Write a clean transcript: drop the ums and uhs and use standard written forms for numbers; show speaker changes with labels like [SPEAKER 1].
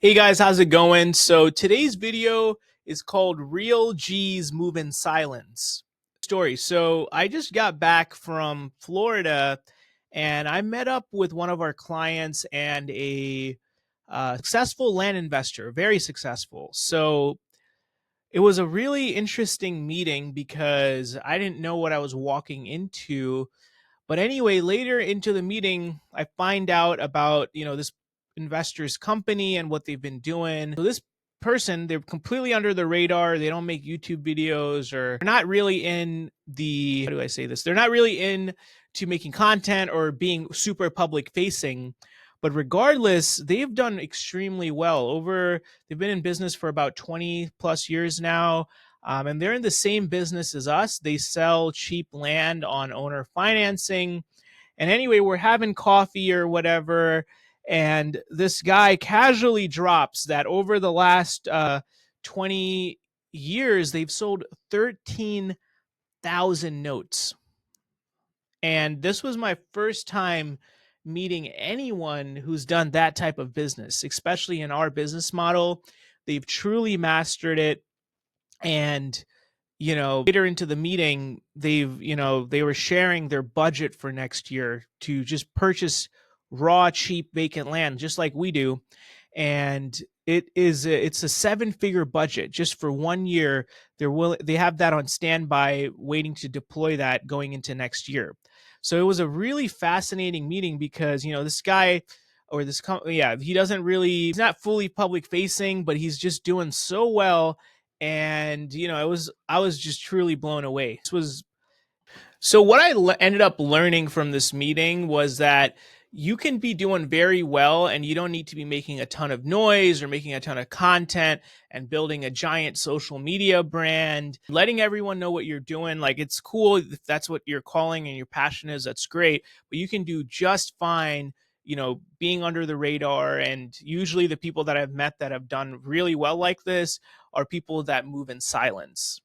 [SPEAKER 1] Hey guys, how's it going? So today's video is called Real G's Move in Silence. Story. So I just got back from Florida and I met up with one of our clients and a successful land investor, very successful. So it was a really interesting meeting because I didn't know what I was walking into. But anyway, later into the meeting, I find out about, this investor's company and what they've been doing. So this person, they're completely under the radar. They don't make YouTube videos or they're not really in the, how do I say this? They're not really in to making content or being super public facing. But regardless, they've done extremely well. They've been in business for about 20 plus years now. And they're in the same business as us. They sell cheap land on owner financing. And anyway, we're having coffee or whatever. And this guy casually drops that over the last 20 years, they've sold 13,000 notes. And this was my first time meeting anyone who's done that type of business, especially in our business model. They've truly mastered it. And later into the meeting, they were sharing their budget for next year to just purchase raw, cheap, vacant land, just like we do. And it's a seven-figure budget just for 1 year. They have that on standby, waiting to deploy that going into next year. So it was a really fascinating meeting because this guy or this company, yeah, he's not fully public facing, but he's just doing so well. And I was just truly blown away. This was So what ended up learning from this meeting was that you can be doing very well and you don't need to be making a ton of noise or making a ton of content and building a giant social media brand, letting everyone know what you're doing. Like, it's cool if that's what your calling and your passion is, that's great, but you can do just fine, being under the radar. And usually the people that I've met that have done really well like this are people that move in silence.